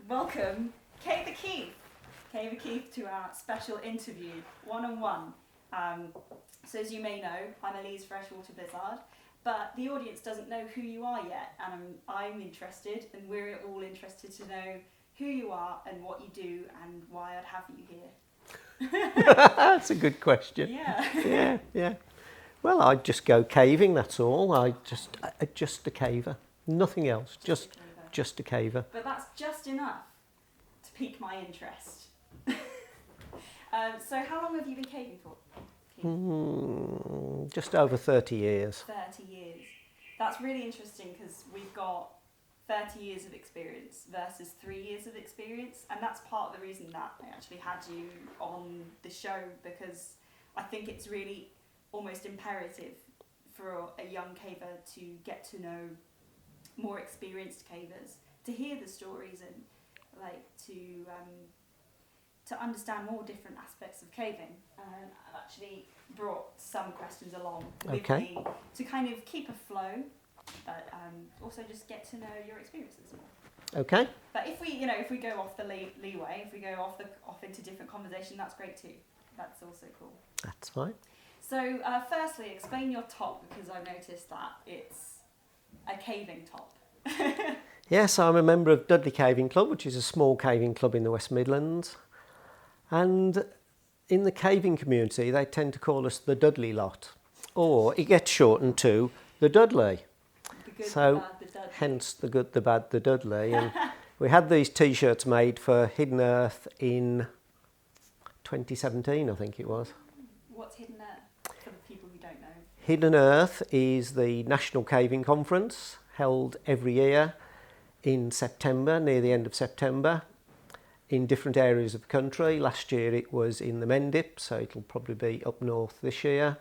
welcome Kate the Keith. Kate the Keith to our special interview, one-on-one. So as you may know, I'm Elise Freshwater-Blizzard, but the audience doesn't know who you are yet, and I'm interested, and we're all interested to know who you are and what you do and why I'd have you here. That's a good question. Yeah. Well, I just go caving, that's all. Just a caver. Nothing else. Just a caver. But that's just enough to pique my interest. So how long have you been caving for? Just over 30 years. 30 years. That's really interesting because we've got 30 years of experience versus 3 years of experience, and that's part of the reason that I actually had you on the show, because I think it's really almost imperative for a young caver to get to know more experienced cavers, to hear the stories and to understand more different aspects of caving. I've actually brought some questions along with me to kind of keep a flow, but also just get to know your experiences more. Okay. But if we go off the leeway, if we go off into different conversation, that's great too. That's also cool. That's fine. So firstly, explain your top, because I've noticed that it's a caving top. Yes, I'm a member of Dudley Caving Club, which is a small caving club in the West Midlands. And in the caving community, they tend to call us the Dudley lot, or it gets shortened to the Dudley. The good, So, the bad, the Dudley. hence the good, the bad, the Dudley. And we had these T-shirts made for Hidden Earth in 2017, I think it was. What's Hidden Earth, for the people who don't know? Hidden Earth is the National Caving Conference, held every year in September, near the end of September, in different areas of the country. Last year it was in the Mendip, so it'll probably be up north this year.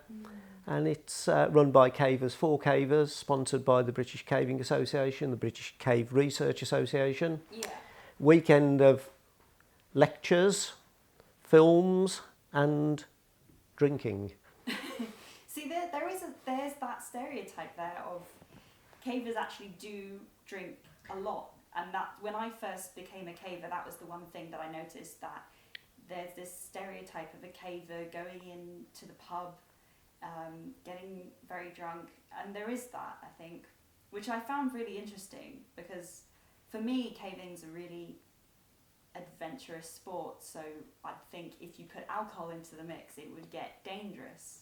And it's run by cavers for cavers, sponsored by the British Caving Association, the British Cave Research Association. Yeah. Weekend of lectures, films and drinking. See, there's that stereotype there of cavers actually do drink a lot. And that when I first became a caver, that was the one thing that I noticed, that there's this stereotype of a caver going into the pub, getting very drunk. And there is that, I think, which I found really interesting, because for me, caving's a really adventurous sport. So I think if you put alcohol into the mix, it would get dangerous.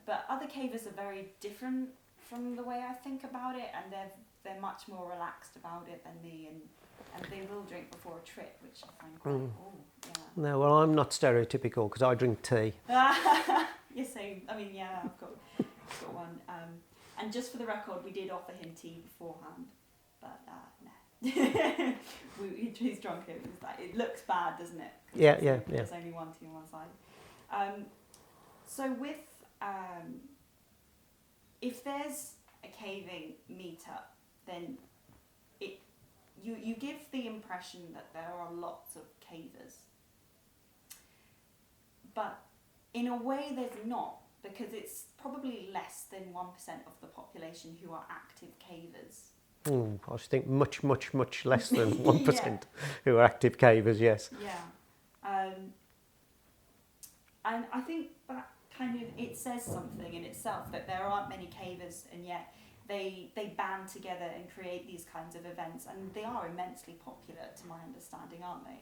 But other cavers are very different from the way I think about it, and they're much more relaxed about it than me, and they will drink before a trip, which I find quite cool. Yeah. No, well, I'm not stereotypical because I drink tea. Yeah, same. I mean, yeah, I've got one. And just for the record, we did offer him tea beforehand, but no. He's drunk it. It looks bad, doesn't it? Yeah. There's only one tea on one side. So with if there's a caving meetup, then you give the impression that there are lots of cavers, but in a way there's not, because it's probably less than 1% of the population who are active cavers. I should think much less than 1% who are active cavers, yes. Yeah. And I think that kind of, it says something in itself that there aren't many cavers, and yet they band together and create these kinds of events, and they are immensely popular, to my understanding, aren't they?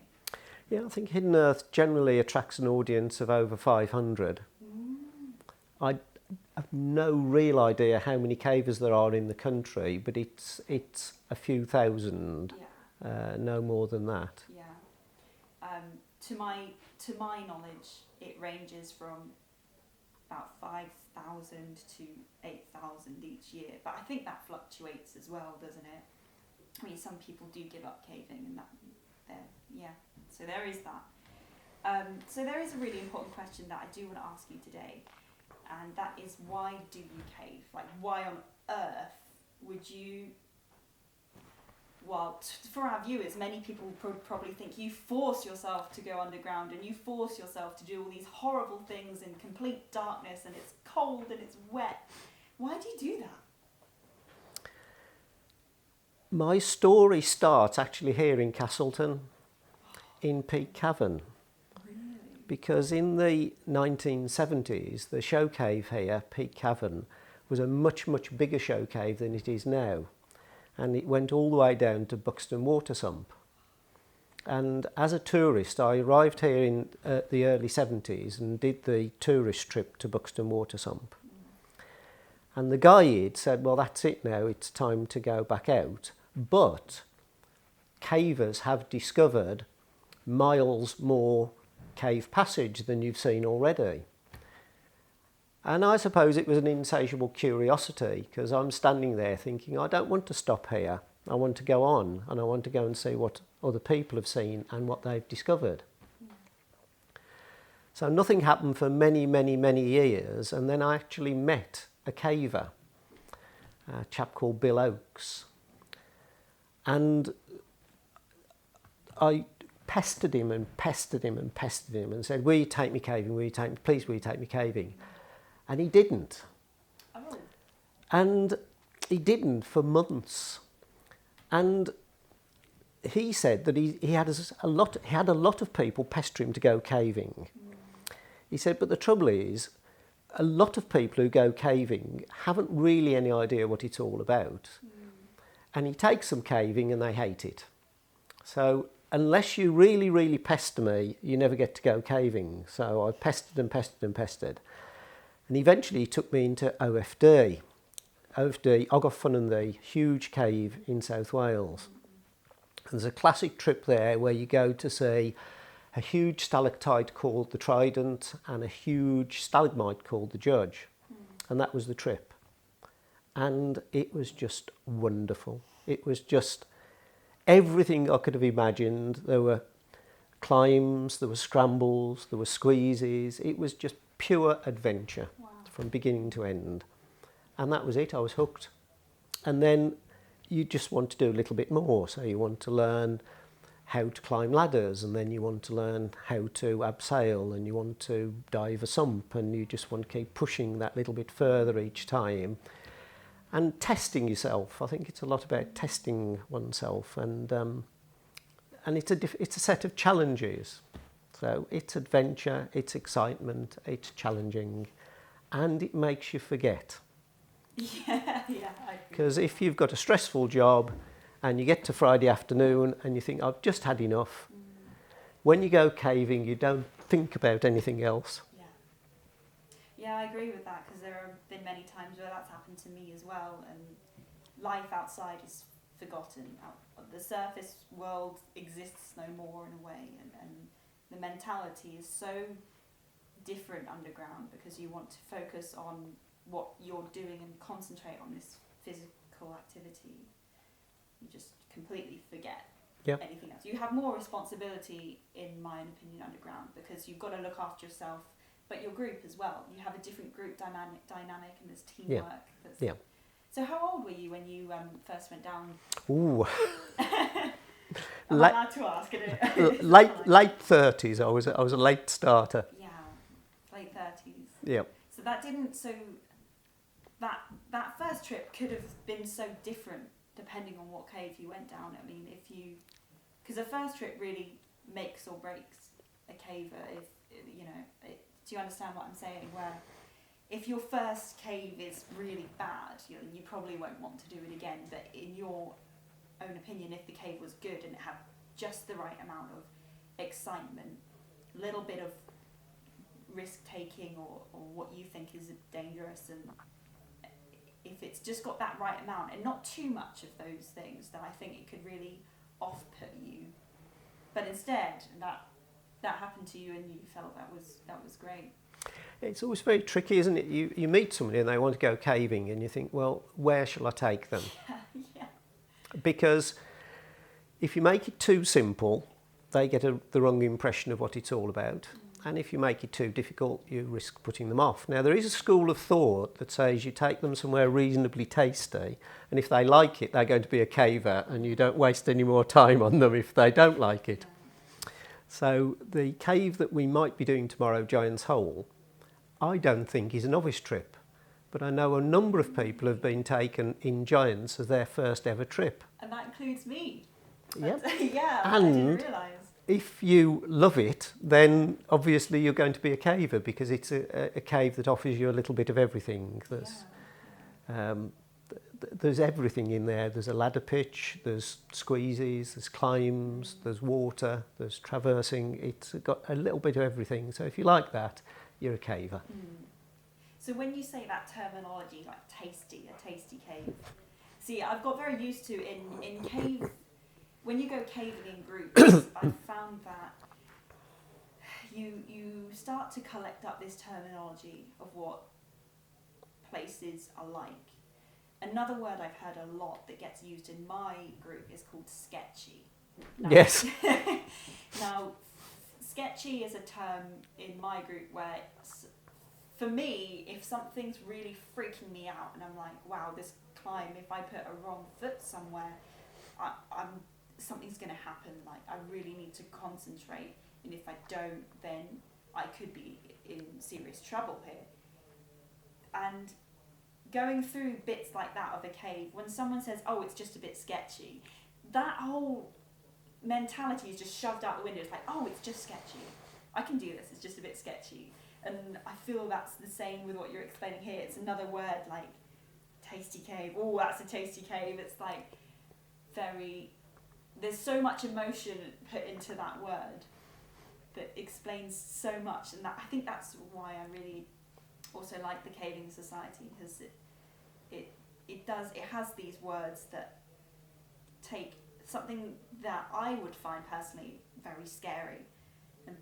Yeah, I think Hidden Earth generally attracts an audience of over 500. I have no real idea how many cavers there are in the country, but it's a few thousand, no more than that. Yeah. To my knowledge, it ranges from about 5,000 to 8,000 each year, but I think that fluctuates as well, doesn't it? I mean, some people do give up caving, and so there is that. So there is a really important question that I do want to ask you today, and that is, why do you cave? Like, why on earth would you? Well, for our viewers, many people probably think you force yourself to go underground, and you force yourself to do all these horrible things in complete darkness, and it's cold and it's wet. Why do you do that? My story starts actually here in Castleton, in Peak Cavern. Really? Because in the 1970s, the show cave here, Peak Cavern, was a much, much bigger show cave than it is now. And it went all the way down to Buxton Water Sump. And as a tourist, I arrived here in the early 70s and did the tourist trip to Buxton Water Sump. And the guide said, well, that's it now, it's time to go back out. But cavers have discovered miles more cave passage than you've seen already. And I suppose it was an insatiable curiosity, because I'm standing there thinking, I don't want to stop here. I want to go on, and I want to go and see what other people have seen and what they've discovered. So nothing happened for many, many, many years, and then I actually met a caver, a chap called Bill Oakes. And I pestered him and pestered him and pestered him and said, will you take me caving? Please, will you take me caving? And he didn't. Oh. And he didn't for months. And he said that he had a lot of people pester him to go caving. He said, but the trouble is, a lot of people who go caving haven't really any idea what it's all about. And he takes them caving and they hate it. So unless you really, really pester me, you never get to go caving. So I pestered and pestered and pestered. And eventually he took me into OFD, Ogofun, the huge cave in South Wales. And there's a classic trip there where you go to see a huge stalactite called the Trident and a huge stalagmite called the Judge. And that was the trip. And it was just wonderful. It was just everything I could have imagined. There were climbs, there were scrambles, there were squeezes. It was just pure adventure. Wow. From beginning to end. And that was it, I was hooked. And then you just want to do a little bit more. So you want to learn how to climb ladders, and then you want to learn how to abseil, and you want to dive a sump, and you just want to keep pushing that little bit further each time. And testing yourself. I think it's a lot about testing oneself, and it's a set of challenges. So it's adventure, it's excitement, it's challenging, and it makes you forget. Yeah, I agree. Because if you've got a stressful job and you get to Friday afternoon and you think, I've just had enough, when you go caving, you don't think about anything else. Yeah, I agree with that, because there have been many times where that's happened to me as well, and life outside is forgotten. The surface world exists no more in a way, and the mentality is so different underground, because you want to focus on what you're doing and concentrate on this physical activity. You just completely forget anything else. You have more responsibility, in my opinion, underground, because you've got to look after yourself, but your group as well. You have a different group dynamic, and there's teamwork. Yeah. So how old were you when you first went down? Ooh. I'm not allowed to ask it. late 30s. I was a late starter. Yeah, late 30s. Yeah. So that first trip could have been so different depending on what cave you went down. I mean, because the first trip really makes or breaks a caver. Do you understand what I'm saying? Where if your first cave is really bad, you probably won't want to do it again. But in your own opinion, if the cave was good and it had just the right amount of excitement, little bit of risk taking or what you think is dangerous, and if it's just got that right amount and not too much of those things, then I think it could really off-put you. But instead, that happened to you and you felt that was great. It's always very tricky, isn't it? You meet somebody and they want to go caving and you think, well, where shall I take them? Yeah. Because if you make it too simple, they get the wrong impression of what it's all about. And if you make it too difficult, you risk putting them off. Now, there is a school of thought that says you take them somewhere reasonably tasty, and if they like it, they're going to be a caver, and you don't waste any more time on them if they don't like it. So the cave that we might be doing tomorrow, Giant's Hole, I don't think is a novice trip, but I know a number of people have been taken in Giants as their first ever trip. And that includes me. Yep. Yeah, And I didn't realise. if you love it, then obviously you're going to be a caver, because it's a cave that offers you a little bit of everything. There's everything in there. There's a ladder pitch, there's squeezes, there's climbs, there's water, there's traversing. It's got a little bit of everything. So if you like that, you're a caver. So when you say that terminology, like a tasty cave, see, I've got very used to in cave, when you go caving in groups, I've found that you start to collect up this terminology of what places are like. Another word I've heard a lot that gets used in my group is called sketchy. Now, Yes. Now, sketchy is a term in my group where, for me, if something's really freaking me out and I'm like, wow, this climb, if I put a wrong foot somewhere, something's going to happen. Like, I really need to concentrate, and if I don't, then I could be in serious trouble here. And going through bits like that of a cave, when someone says, oh, it's just a bit sketchy, that whole mentality is just shoved out the window. It's like, oh, it's just sketchy. I can do this, it's just a bit sketchy. And I feel that's the same with what you're explaining here. It's another word like tasty cave. Oh, that's a tasty cave. It's like there's so much emotion put into that word that explains so much. And I think that's why I really also like the Caving Society, because it has these words that take something that I would find personally very scary and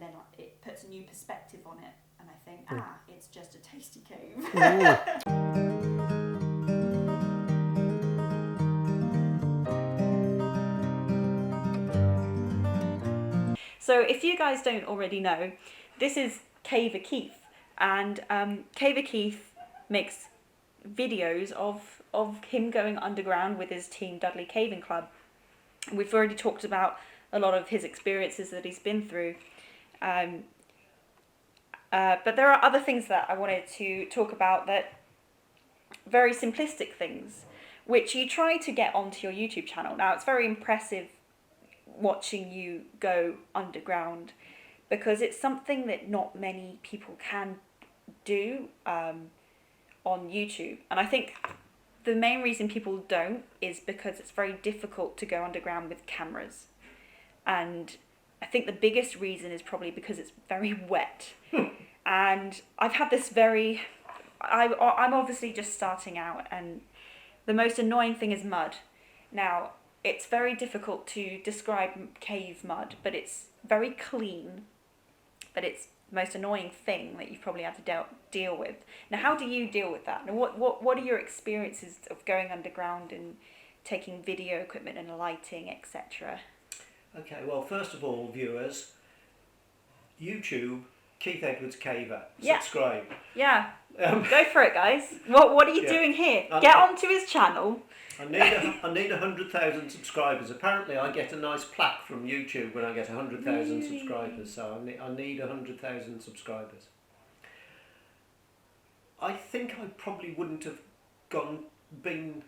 then it puts a new perspective on it, and I think it's just a tasty cave. So if you guys don't already know, this is Caver Keith. And Caver Keith makes videos of him going underground with his team Dudley Caving Club. We've already talked about a lot of his experiences that he's been through. But there are other things that I wanted to talk about, that very simplistic things, which you try to get onto your YouTube channel. Now, it's very impressive watching you go underground, because it's something that not many people can do on YouTube. And I think the main reason people don't is because it's very difficult to go underground with cameras. And I think the biggest reason is probably because it's very wet. And I've had this I'm obviously just starting out, and the most annoying thing is mud. Now, it's very difficult to describe cave mud, but it's very clean. But it's the most annoying thing that you've probably had to deal with. Now, how do you deal with that? Now, what are your experiences of going underground and taking video equipment and lighting, etc.? Okay, well, first of all, viewers, YouTube, Keith Edwards Caver, subscribe. Yeah, go for it, guys. What are you doing here? Get onto his channel. I need 100,000 subscribers. Apparently, I get a nice plaque from YouTube when I get 100,000 subscribers. So I need 100,000 subscribers. I think I probably wouldn't have been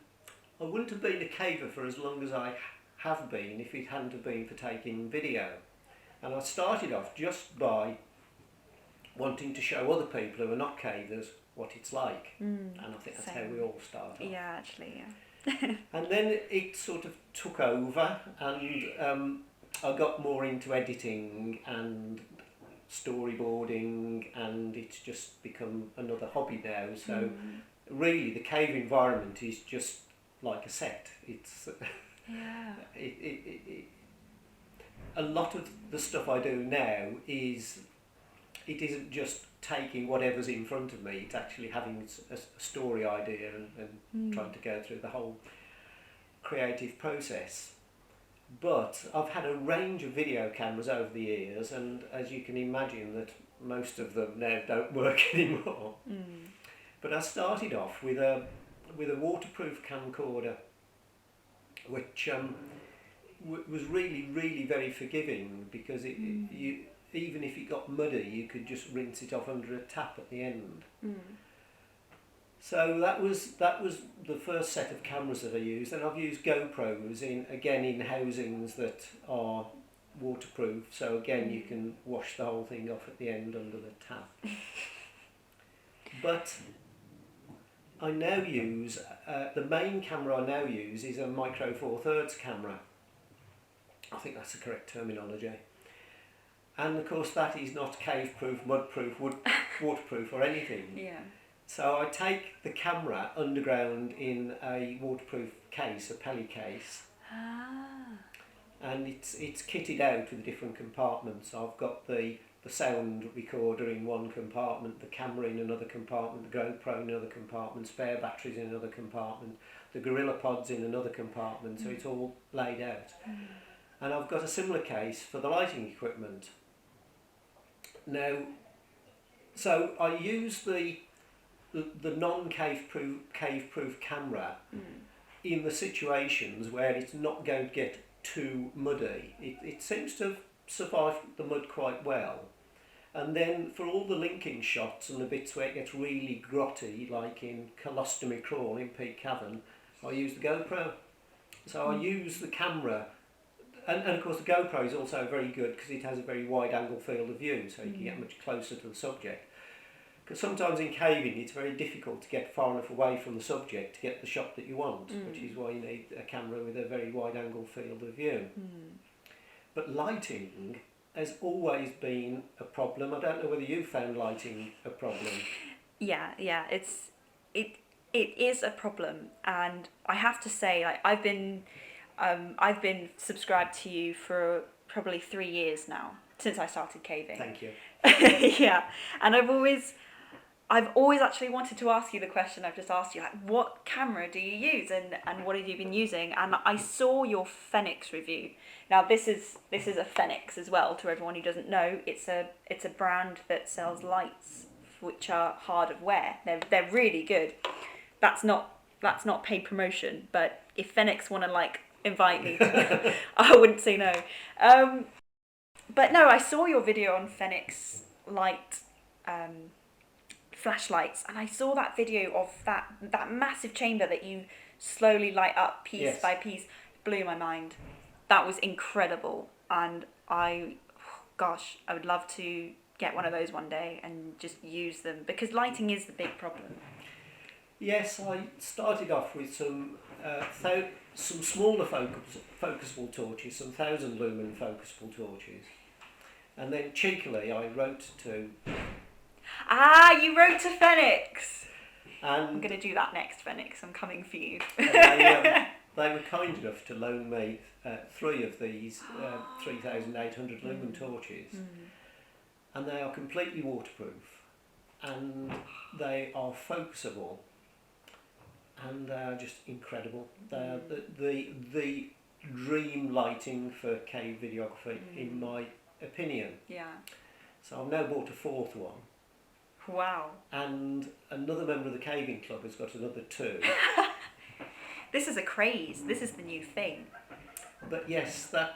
a caver for as long as I have been if it hadn't have been for taking video. And I started off just by wanting to show other people who are not cavers what it's like. And I think that's how we all start off. Yeah, actually, yeah. And then it sort of took over, and I got more into editing and storyboarding, and it's just become another hobby now. So really, the cave environment is just like a set. It's a lot of the stuff I do now it isn't just taking whatever's in front of me, it's actually having a story idea and trying to go through the whole creative process. But I've had a range of video cameras over the years, and as you can imagine, that most of them now don't work anymore. But I started off with a waterproof camcorder, which was really, really very forgiving, because even if it got muddy, you could just rinse it off under a tap at the end. So that was the first set of cameras that I used, and I've used GoPros in housings that are waterproof. So again, you can wash the whole thing off at the end under the tap. But I now use the main camera I now use is a Micro Four Thirds camera. I think that's the correct terminology. And of course, that is not cave-proof, mud-proof, waterproof, or anything. Yeah. So I take the camera underground in a waterproof case, a Pelly case, and it's kitted out with different compartments. I've got the sound recorder in one compartment, the camera in another compartment, the GoPro in another compartment, spare batteries in another compartment, the Gorilla Pods in another compartment, so it's all laid out. And I've got a similar case for the lighting equipment. Now, so I use the non-cave-proof camera in the situations where it's not going to get too muddy. It seems to have survived the mud quite well. And then for all the linking shots and the bits where it gets really grotty, like in Colostomy Crawl in Peak Cavern, I use the GoPro. So I use the camera, and of course the GoPro is also very good because it has a very wide angle field of view, so you can get much closer to the subject. Because sometimes in caving it's very difficult to get far enough away from the subject to get the shot that you want, which is why you need a camera with a very wide angle field of view. But lighting has always been a problem. I don't know whether you found lighting a problem. Yeah, it is a problem, and I have to say, like, I've been subscribed to you for probably 3 years now, since I started caving. Thank you. Yeah, and I've always actually wanted to ask you the question I've just asked you, like, what camera do you use and what have you been using? And I saw your Phoenix review. Now this is a Phoenix as well, to everyone who doesn't know. It's a brand that sells lights which are hard of wear. They're really good. That's not paid promotion, but if Phoenix want to like invite me to, I wouldn't say no. But no, I saw your video on Phoenix light flashlights, and I saw that video of that massive chamber that you slowly light up piece by piece. Blew my mind. That was incredible, and I would love to get one of those one day and just use them, because lighting is the big problem. Yes, I started off with some smaller focusable torches, some 1,000 lumen focusable torches, and then cheekily I wrote to. You wrote to Phoenix. And I'm going to do that next, Phoenix. I'm coming for you. They were kind enough to loan me 3 of these 3,800 lumen torches, and they are completely waterproof, and they are focusable, and they are just incredible. They are the dream lighting for cave videography, in my opinion. Yeah. So I've now bought a 4th one. Wow. And another member of the caving club has got another 2. This is a craze. This is the new thing. But yes, the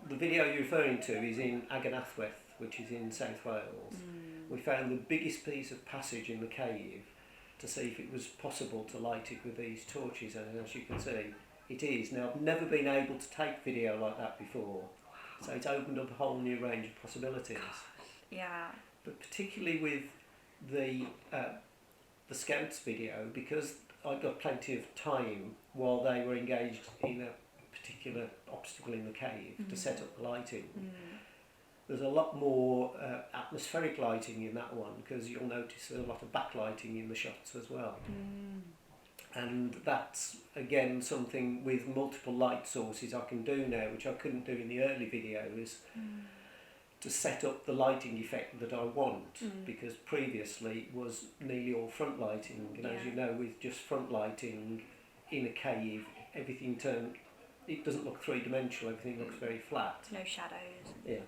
video you're referring to is in Aganathweth, which is in South Wales. We found the biggest piece of passage in the cave to see if it was possible to light it with these torches, and as you can see, it is. Now, I've never been able to take video like that before, so it's opened up a whole new range of possibilities. Yeah. But particularly with the Scouts video, because I got plenty of time while they were engaged in a particular obstacle in the cave to set up the lighting. There's a lot more atmospheric lighting in that one, because you'll notice there's a lot of backlighting in the shots as well. And that's again something with multiple light sources I can do now, which I couldn't do in the early videos, to set up the lighting effect that I want, because previously it was nearly all front lighting, and as you know, with just front lighting in a cave, everything it doesn't look three-dimensional, everything looks very flat. No shadows. Yeah.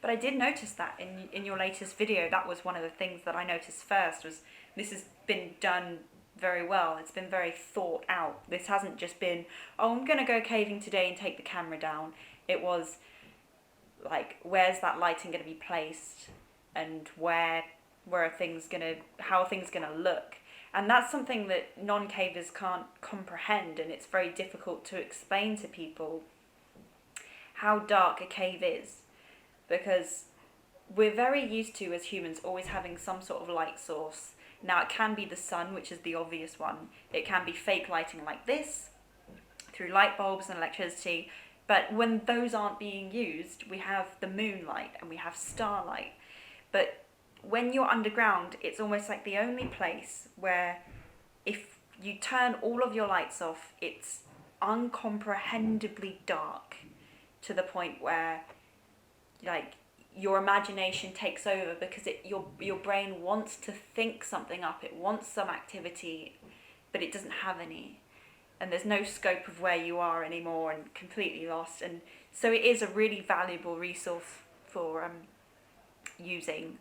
But I did notice that in your latest video, that was one of the things that I noticed first, was this has been done very well. It's been very thought out. This hasn't just been, oh, I'm going to go caving today and take the camera down. It was like, where's that lighting going to be placed, and how are things going to look? And that's something that non-cavers can't comprehend, and it's very difficult to explain to people how dark a cave is, because we're very used to, as humans, always having some sort of light source. Now, it can be the sun, which is the obvious one. It can be fake lighting like this, through light bulbs and electricity. But when those aren't being used, we have the moonlight and we have starlight. But when you're underground, it's almost like the only place where if you turn all of your lights off, it's uncomprehendibly dark to the point where, like, your imagination takes over, because your brain wants to think something up, it wants some activity, but it doesn't have any. And there's no scope of where you are anymore, and completely lost. And so it is a really valuable resource for using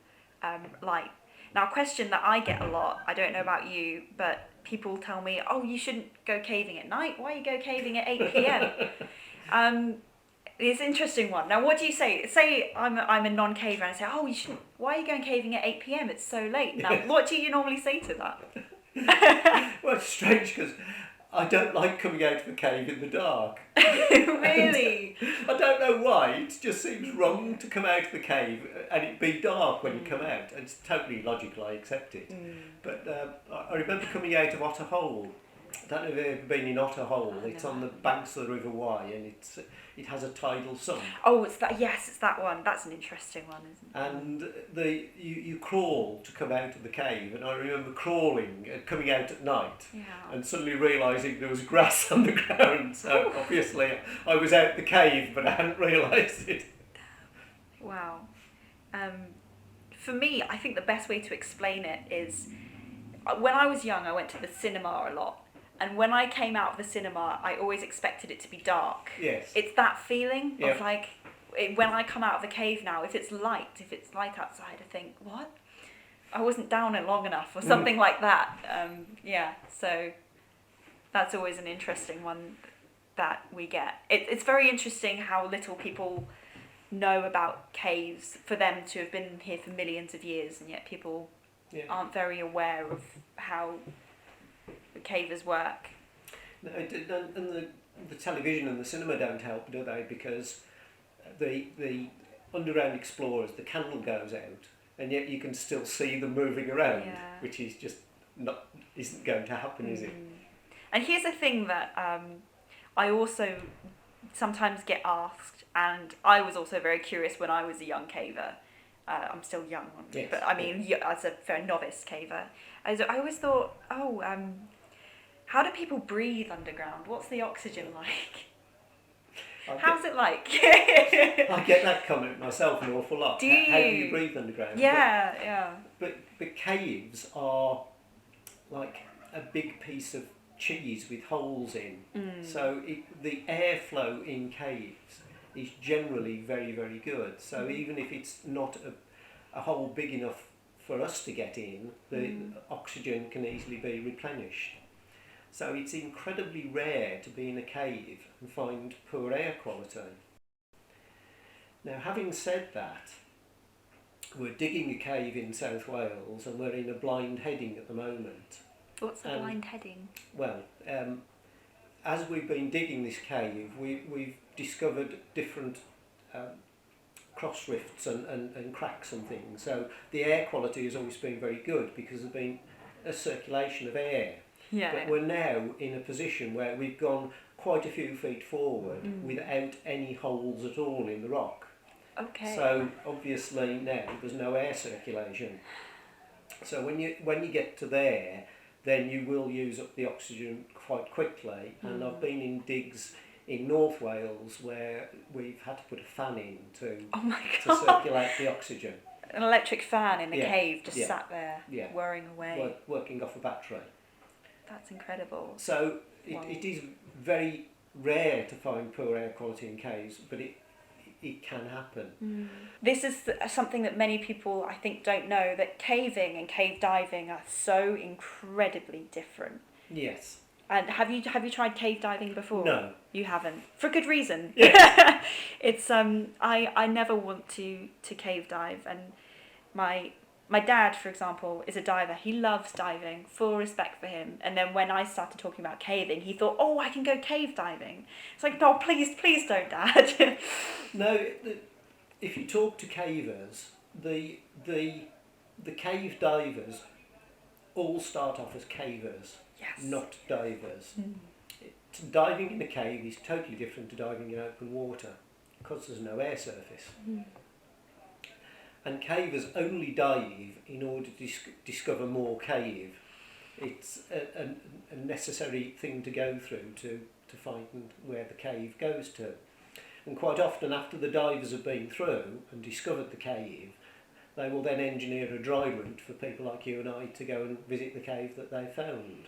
light. Now, a question that I get a lot, I don't know about you, but people tell me, oh, you shouldn't go caving at night. Why you go caving at 8 p.m? It's an interesting one. Now, what do you say? Say I'm a non-caver and I say, oh, you shouldn't. Why are you going caving at 8 p.m? It's so late. Now, what do you normally say to that? Well, it's strange because I don't like coming out of a cave in the dark. Really? I don't know why. It just seems wrong to come out of the cave and it be dark when you come out. It's totally logical. I accept it. But I remember coming out of Otter Hole. I don't know if you've ever been in Otter Hole. It's on the banks of the River Wye, and it has a tidal sun. Oh, it's that. Yes, it's that one. That's an interesting one, isn't it? And you crawl to come out of the cave, and I remember crawling and coming out at night, and suddenly realising there was grass on the ground. So obviously I was out the cave, but I hadn't realised it. Wow. For me, I think the best way to explain it is, when I was young, I went to the cinema a lot. And when I came out of the cinema, I always expected it to be dark. Yes. It's that feeling of like, when I come out of the cave now, if it's light outside, I think, what? I wasn't down it long enough, or something like that. So that's always an interesting one that we get. It's very interesting how little people know about caves, for them to have been here for millions of years, and yet people aren't very aware of how the cavers work. No, and the television and the cinema don't help, do they? Because the underground explorers, the candle goes out, and yet you can still see them moving around, which is just isn't going to happen, is it? And here's a thing that I also sometimes get asked, and I was also very curious when I was a young caver. I'm still young, but I mean, as a very novice caver, I always thought, how do people breathe underground? What's the oxygen like? How's it like? I get that comment myself an awful lot. Do you? How do you breathe underground? But caves are like a big piece of cheese with holes in. So the airflow in caves is generally very, very good. So even if it's not a hole big enough for us to get in, the oxygen can easily be replenished. So it's incredibly rare to be in a cave and find poor air quality. Now, having said that, we're digging a cave in South Wales and we're in a blind heading at the moment. What's a blind heading? Well, as we've been digging this cave, we've discovered different cross rifts and cracks and things. So the air quality has always been very good because there's been a circulation of air. But we're now in a position where we've gone quite a few feet forward without any holes at all in the rock. Okay. So obviously now there's no air circulation. So when you get to there, then you will use up the oxygen quite quickly. And I've been in digs in North Wales where we've had to put a fan in to circulate the oxygen. An electric fan in the cave just sat there, whirring away. Working off a battery. That's incredible. So it is very rare to find poor air quality in caves, but it can happen. This is something that many people, I think, don't know, that caving and cave diving are so incredibly different. Yes. And have you tried cave diving before? No. You haven't. For good reason. Yes. It's I never want to cave dive, and my my dad, for example, is a diver. He loves diving, full respect for him. And then when I started talking about caving, he thought, oh, I can go cave diving. It's like, no, please don't, Dad. No, if you talk to cavers, the cave divers all start off as cavers, Yes. not divers. Diving in a cave is totally different to diving in open water because there's no air surface. And cavers only dive in order to discover more cave. It's a necessary thing to go through to find where the cave goes to. And quite often after the divers have been through and discovered the cave, they will then engineer a dry route for people like you and I to go and visit the cave that they found.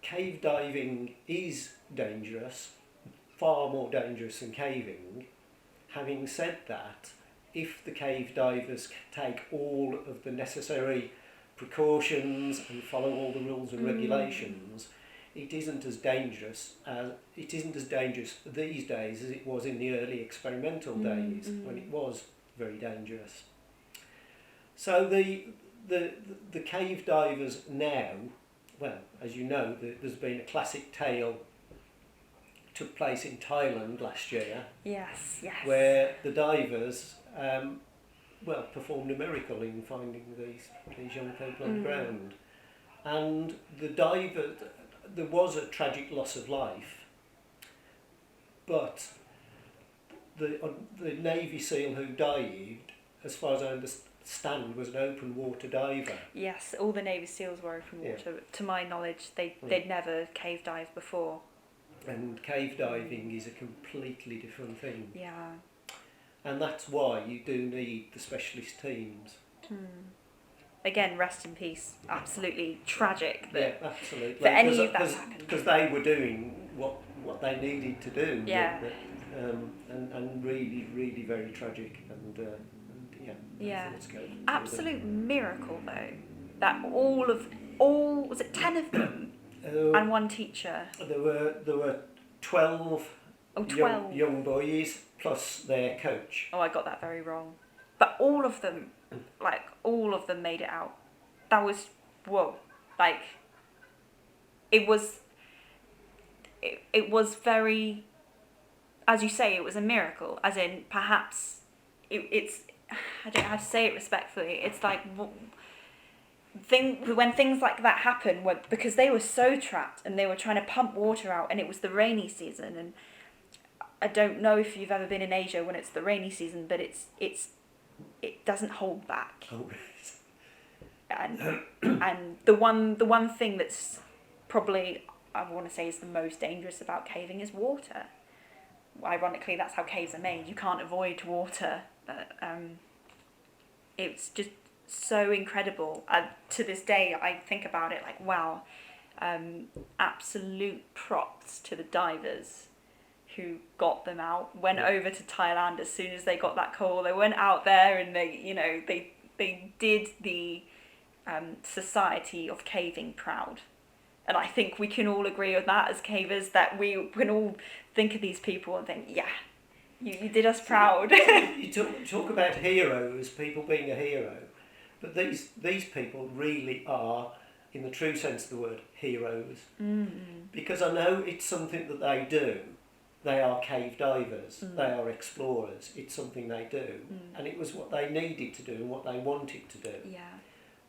Cave diving is dangerous, far more dangerous than caving. Having said that, if the cave divers take all of the necessary precautions and follow all the rules and regulations, it isn't as dangerous these days as it was in the early experimental days when it was very dangerous. So the cave divers now, well, as you know, there's been a classic tale took place in Thailand last year. Yes. Where the divers performed a miracle in finding these young people on the ground. And there was a tragic loss of life, but the Navy SEAL who dived, as far as I understand, was an open water diver. Yes, all the Navy SEALs were open water. Yeah. To my knowledge, they'd never cave dived before. And cave diving is a completely different thing. Yeah. And that's why you do need the specialist teams. Again, rest in peace. Absolutely tragic. Yeah, absolutely. For any of that happened. Because they were doing what they needed to do. Yeah. And really, really very tragic. And Yeah. Let's go. Absolute miracle though. That was it 10 of them and one teacher? There were 12, 12. young boys plus their coach. Oh, I got that very wrong. But all of them made it out. That was, whoa. Like, it was very, as you say, it was a miracle. As in, perhaps, it's, I don't know how to say it respectfully. It's like, when things like that happen, because they were so trapped and they were trying to pump water out, and it was the rainy season, and I don't know if you've ever been in Asia when it's the rainy season, but it doesn't hold back. Oh. And the one thing that's probably, I want to say, is the most dangerous about caving is water. Ironically, that's how caves are made. You can't avoid water, but it's just so incredible. To this day, I think about it like, wow, absolute props to the divers who got them out, went over to Thailand as soon as they got that call. They went out there and they did the society of caving proud. And I think we can all agree on that as cavers, that we can all think of these people and think, yeah, you did us proud. You talk about heroes, people being a hero, but these people really are, in the true sense of the word, heroes. Because I know it's something that they do. They are cave divers, they are explorers, it's something they do. And it was what they needed to do and what they wanted to do. Yeah.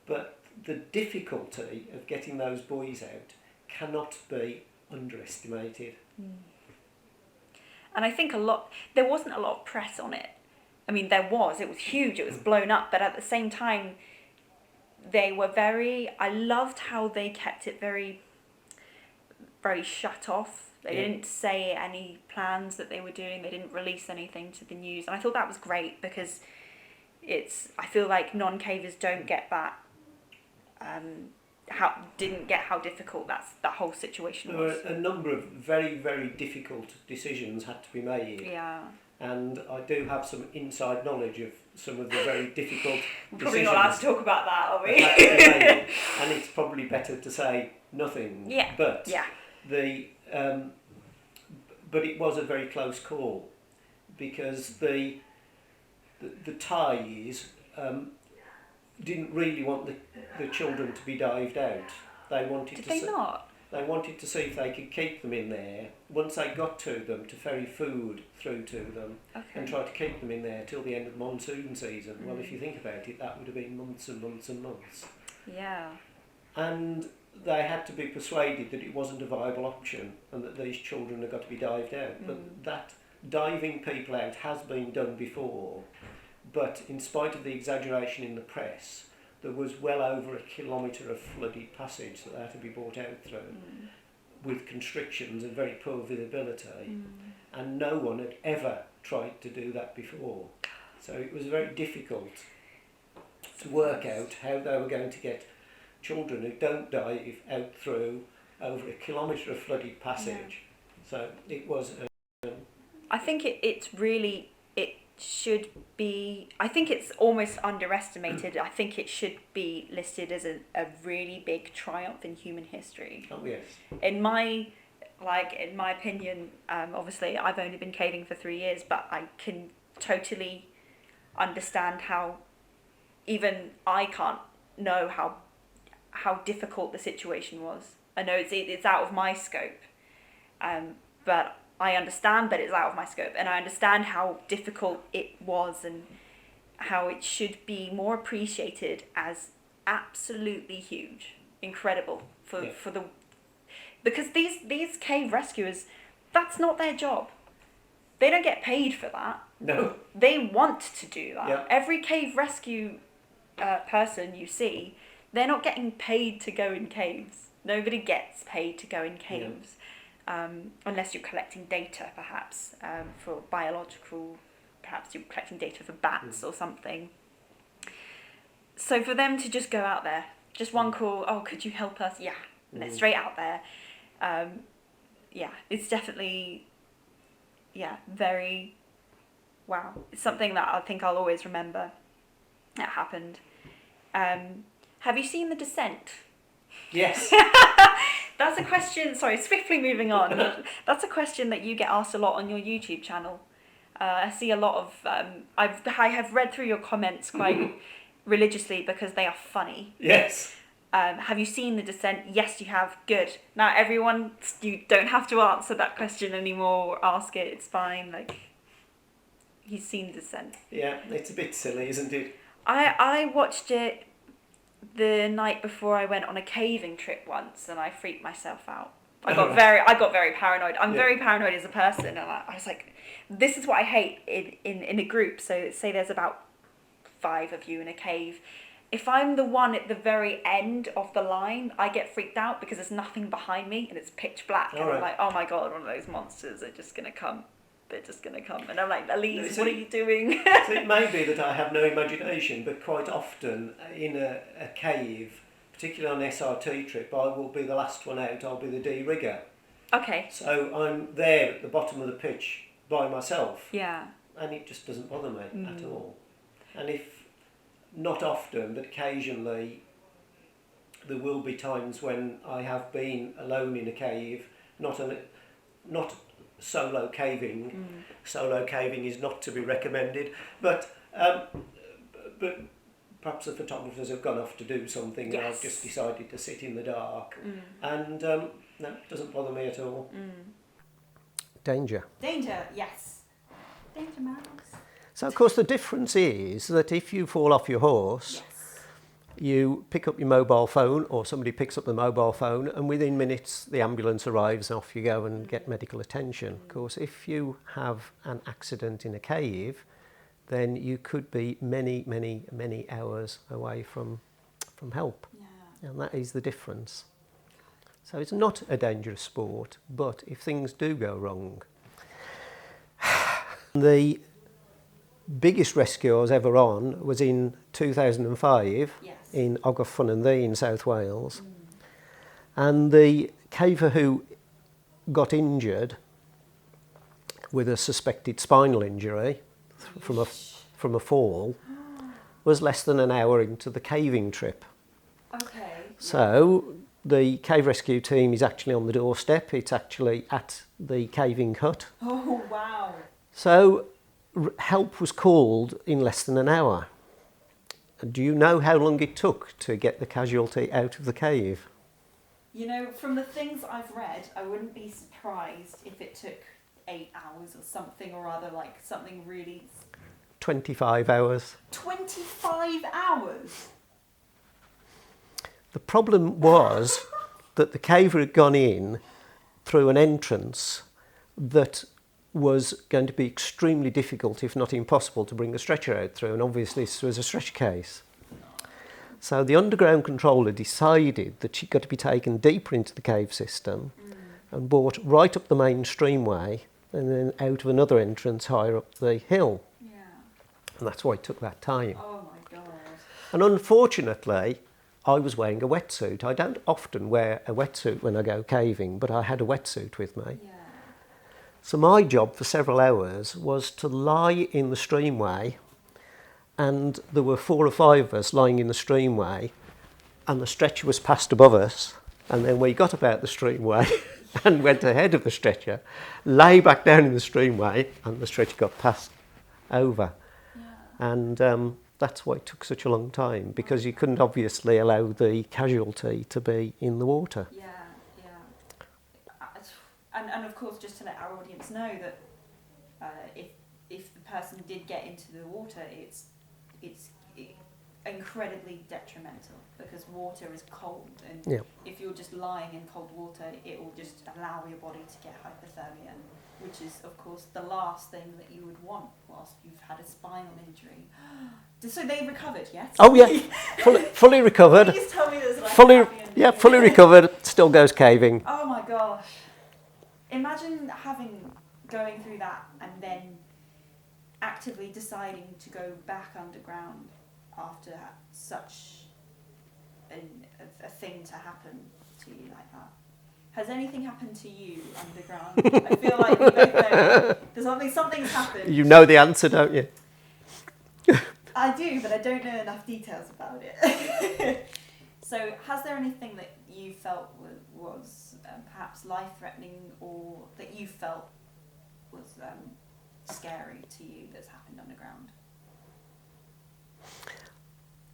But the difficulty of getting those boys out cannot be underestimated. And I think there wasn't a lot of press on it. I mean, it was huge, it was blown up, but at the same time, I loved how they kept it very, very shut off. They didn't say any plans that they were doing, they didn't release anything to the news, and I thought that was great, because I feel like non-cavers don't get that, didn't get how difficult that whole situation was. There were a number of very, very difficult decisions had to be made. Yeah. And I do have some inside knowledge of some of the very difficult We're decisions. probably not allowed to talk about that, are we? And it's probably better to say nothing. Yeah. But yeah. But it was a very close call, because the Thais didn't really want the children to be dived out. They wanted Did to they not? They wanted to see if they could keep them in there. Once they got to them, to ferry food through to them and try to keep them in there till the end of the monsoon season. Well, if you think about it, that would have been months and months and months. Yeah. And they had to be persuaded that it wasn't a viable option and that these children had got to be dived out. But that diving people out has been done before, but in spite of the exaggeration in the press, there was well over 1 kilometre of flooded passage that they had to be brought out through with constrictions and very poor visibility, and no one had ever tried to do that before. So it was very difficult to work out how they were going to get children who don't dive out through over 1 kilometre of flooded passage. So it was... I think it's really... should be, I think it's almost underestimated. I think it should be listed as a really big triumph in human history. Oh yes. In my opinion, obviously I've only been caving for 3 years, but I can totally understand how even I can't know how difficult the situation was. I know it's out of my scope, but I understand that it's out of my scope, and I understand how difficult it was and how it should be more appreciated as absolutely huge, incredible for the, because these cave rescuers, that's not their job. They don't get paid for that. No. They want to do that. Yeah. Every cave rescue person you see, they're not getting paid to go in caves. Nobody gets paid to go in caves. Unless you're collecting data, perhaps, for biological, perhaps you're collecting data for bats or something. So for them to just go out there, just one call, oh, could you help us? Yeah, and they're straight out there. It's definitely, very, wow. It's something that I think I'll always remember that happened. Have you seen The Descent? Yes. That's a question, sorry, swiftly moving on. That's a question that you get asked a lot on your YouTube channel. I see a lot of, I have read through your comments quite religiously because they are funny. Yes. Have you seen The Descent? Yes, you have. Good. Now, everyone, you don't have to answer that question anymore or ask it. It's fine. Like, he's seen The Descent. Yeah, it's a bit silly, isn't it? I watched it the night before I went on a caving trip once, and I freaked myself out. I got very paranoid. I'm very paranoid as a person, and I was like, this is what I hate in a group. So say there's about 5 of you in a cave. If I'm the one at the very end of the line, I get freaked out because there's nothing behind me and it's pitch black. And I'm like, oh my God, one of those monsters are just going to come. They're just going to come. And I'm like, Elise, what are you doing? So it may be that I have no imagination, but quite often in a cave, particularly on an SRT trip, I will be the last one out. I'll be the de-rigger. Okay. So I'm there at the bottom of the pitch by myself. Yeah. And it just doesn't bother me at all. And if not often, but occasionally, there will be times when I have been alone in a cave, not solo caving. Solo caving is not to be recommended, but perhaps the photographers have gone off to do something and I've just decided to sit in the dark, and no, it doesn't bother me at all. Danger, yes. Danger mouse. So of course the difference is that if you fall off your horse, you pick up your mobile phone, or somebody picks up the mobile phone, and within minutes the ambulance arrives and off you go and get medical attention. Of course, if you have an accident in a cave, then you could be many, many, many hours away from help. Yeah. And that is the difference. So it's not a dangerous sport, but if things do go wrong, the biggest rescue I was ever on was in 2005 in Ogof-Funandy in South Wales. And the caver who got injured with a suspected spinal injury from a fall was less than an hour into the caving trip. Okay. So the cave rescue team is actually on the doorstep. It's actually at the caving hut. Oh, wow. So help was called in less than an hour. Do you know how long it took to get the Casualty out of the cave? You know, from the things I've read, I wouldn't be surprised if it took 8 hours or something or other, like something really... 25 hours. 25 hours? The problem was that the caver had gone in through an entrance that was going to be extremely difficult, if not impossible, to bring a stretcher out through, and obviously this was a stretcher case. So the underground controller decided that she'd got to be taken deeper into the cave system and brought right up the main streamway and then out of another entrance higher up the hill. Yeah. And that's why it took that time. Oh my God. And unfortunately, I was wearing a wetsuit. I don't often wear a wetsuit when I go caving, but I had a wetsuit with me. Yeah. So my job for several hours was to lie in the streamway, and there were 4 or 5 of us lying in the streamway, and the stretcher was passed above us, and then we got about the streamway and went ahead of the stretcher, lay back down in the streamway, and the stretcher got passed over. Yeah. And that's why it took such a long time, because you couldn't obviously allow the Casualty to be in the water. Yeah, yeah. And of course, just to let our audience know that if the person did get into the water, it's incredibly detrimental, because water is cold, and if you're just lying in cold water, it will just allow your body to get hypothermia, which is of course the last thing that you would want whilst you've had a spinal injury. So they recovered, yes? Oh yeah, fully recovered. Please tell me there's like fully recovered. Still goes caving. Oh my gosh! Imagine going through that and then actively deciding to go back underground after such a thing to happen to you like that. Has anything happened to you underground? I feel like we both know something's happened. You know the answer, don't you? I do, but I don't know enough details about it. So, has there anything that you felt was perhaps life-threatening, or that you felt was scary to you that's happened underground?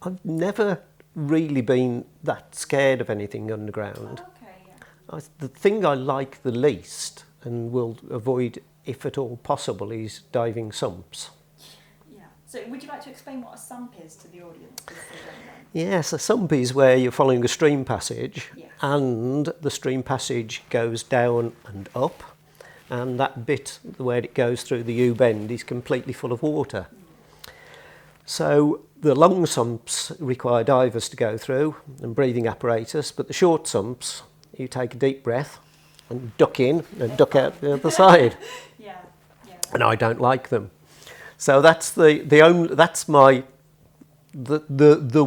I've never really been that scared of anything underground. Oh, okay, yeah. The thing I like the least and will avoid, if at all possible, is diving sumps. Yeah. So would you like to explain what a sump is to the audience? Yes, a sump is where you're following a stream passage, Yes. and the stream passage goes down and up, and that bit where it goes through the U-bend is completely full of water. So the long sumps require divers to go through and breathing apparatus, but the short sumps, you take a deep breath and duck in and duck out the other side. Yeah, yeah. And I don't like them. So that's the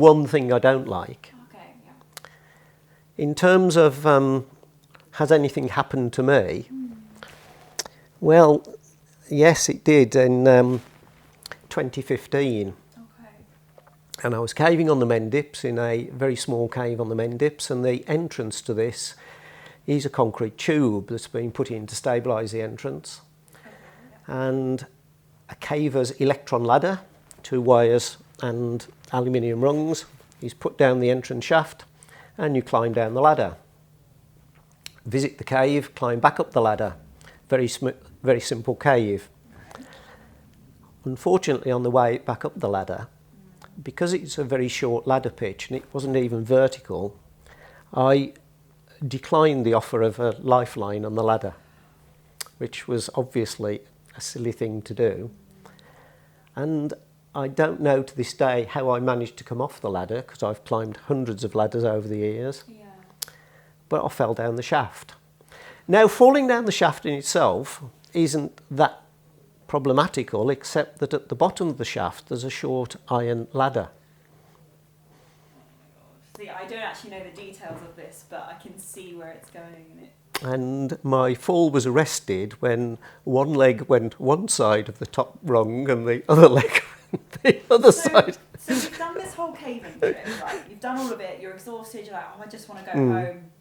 one thing I don't like. Okay, yeah. In terms of has anything happened to me? Well, yes, it did in 2015. And I was caving on the Mendips in a very small cave on the Mendips, and the entrance to this is a concrete tube that's been put in to stabilise the entrance. And a caver's electron ladder, 2 wires and aluminium rungs, is put down the entrance shaft, and you climb down the ladder. Visit the cave, climb back up the ladder. Very simple cave. Unfortunately, on the way back up the ladder, because it's a very short ladder pitch and it wasn't even vertical, I declined the offer of a lifeline on the ladder, which was obviously a silly thing to do. And I don't know to this day how I managed to come off the ladder, because I've climbed hundreds of ladders over the years, but I fell down the shaft. Now, falling down the shaft in itself isn't that problematical, except that at the bottom of the shaft there's a short iron ladder. See, I don't actually know the details of this, but I can see where it's going in it. And my fall was arrested when one leg went one side of the top rung and the other leg went the other side. So you've done this whole caving trip, right? You've done all of it, you're exhausted, you're like, oh, I just want to go home.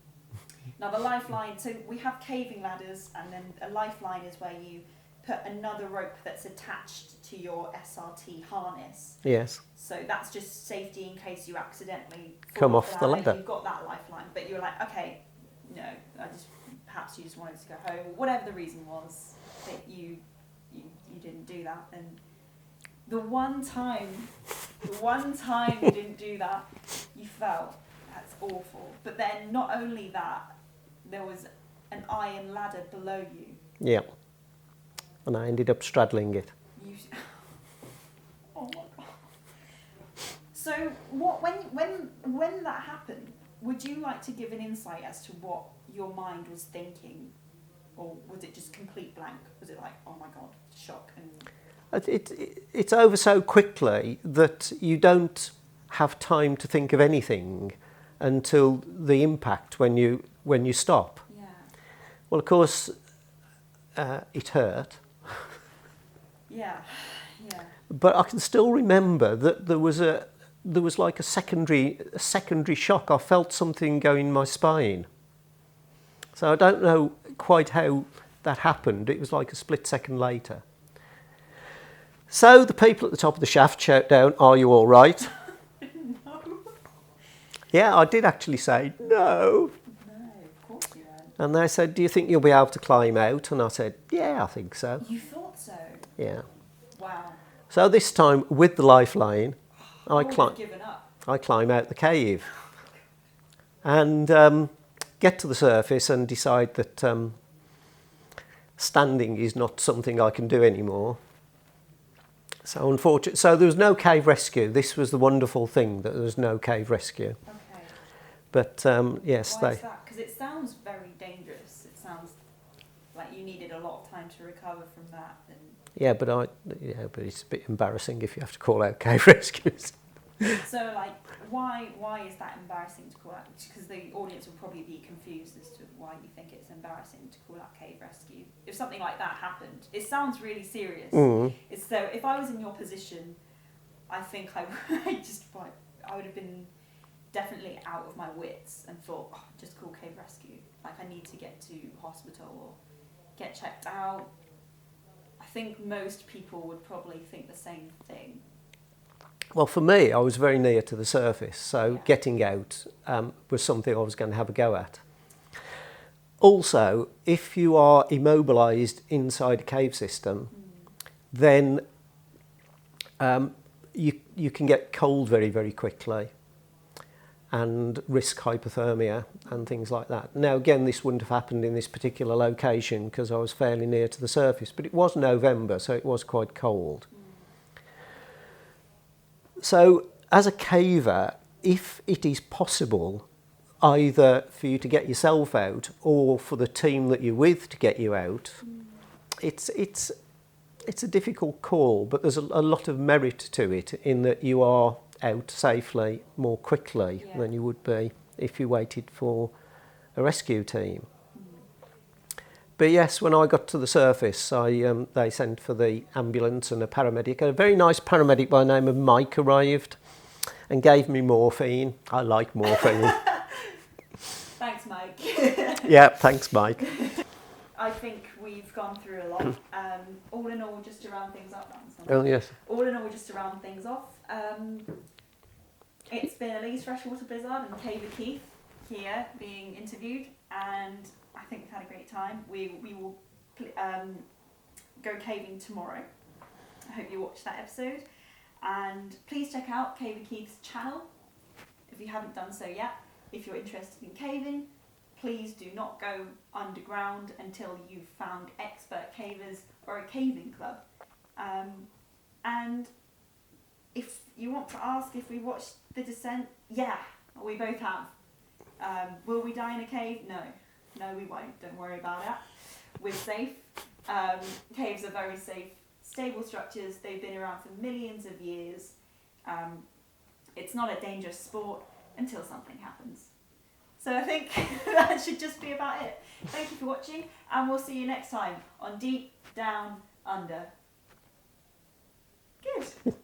Now the lifeline, so we have caving ladders, and then a lifeline is where you put another rope that's attached to your SRT harness. Yes. So that's just safety in case you accidentally Come fall off the ladder. You've got that lifeline, but you're like, okay, no, perhaps you just wanted to go home, or whatever the reason was that you didn't do that. And the one time you didn't do that, you fell. That's awful. But then not only that, there was an iron ladder below you. Yeah. And I ended up straddling it. Oh my god. So when that happened, would you like to give an insight as to what your mind was thinking? Or was it just complete blank? Was it like, oh my god, shock? And It's over so quickly that you don't have time to think of anything until the impact when you stop. yeah. Well, of course, it hurt, Yeah. Yeah. but I can still remember that there was like a secondary shock. I felt something go in my spine. So I don't know quite how that happened. It was like a split second later. So the people at the top of the shaft shout down, "Are you all right?" No. Yeah, I did actually say no. No, of course you weren't. And they said, "Do you think you'll be able to climb out?" And I said, "Yeah, I think so." You thought so? Yeah. Wow. So this time with the lifeline, I would have given up. I climb out the cave and get to the surface and decide that standing is not something I can do anymore. So so there was no cave rescue. This was the wonderful thing, that there was no cave rescue. Okay. But yes, Why is that? Because it sounds very dangerous. It sounds like you needed a lot of time to recover from that. And but it's a bit embarrassing if you have to call out cave rescues. so, like, why is that embarrassing to call out? Because the audience will probably be confused as to why you think it's embarrassing to call out cave rescue. If something like that happened, it sounds really serious. Mm. So, if I was in your position, I think I would have been definitely out of my wits and thought, oh, just call cave rescue. Like, I need to get to hospital or get checked out. I think most people would probably think the same thing. Well, for me, I was very near to the surface, so Yeah. getting out was something I was going to have a go at. Also, if you are immobilised inside a cave system, then you can get cold very, very quickly and risk hypothermia and things like that. Now, again, this wouldn't have happened in this particular location because I was fairly near to the surface, but it was November, so it was quite cold. So, as a caver, if it is possible, either for you to get yourself out or for the team that you're with to get you out, it's a difficult call, but there's a lot of merit to it in that you are out safely more quickly than you would be if you waited for a rescue team. But yes, when I got to the surface, they sent for the ambulance and a paramedic. A very nice paramedic by the name of Mike arrived and gave me morphine. I like morphine. Thanks, Mike. Yeah, thanks, Mike. I think we've gone through a lot. All in all, just to round things up. Oh, yes. All in all, just to round things off. It's been Elise Freshwater-Blizzard and Caver Keith here being interviewed, and I think we've had a great time. We will go caving tomorrow. I hope you watch that episode. And please check out Caver Keith's channel if you haven't done so yet. If you're interested in caving, please do not go underground until you've found expert cavers or a caving club. And if you want to ask if we watched The Descent, yeah, we both have. Will we die in a cave? No, we won't. Don't worry about it. We're safe. Caves are very safe, stable structures. They've been around for millions of years. It's not a dangerous sport until something happens. So I think that should just be about it. Thank you for watching, and we'll see you next time on Deep Down Under. Good.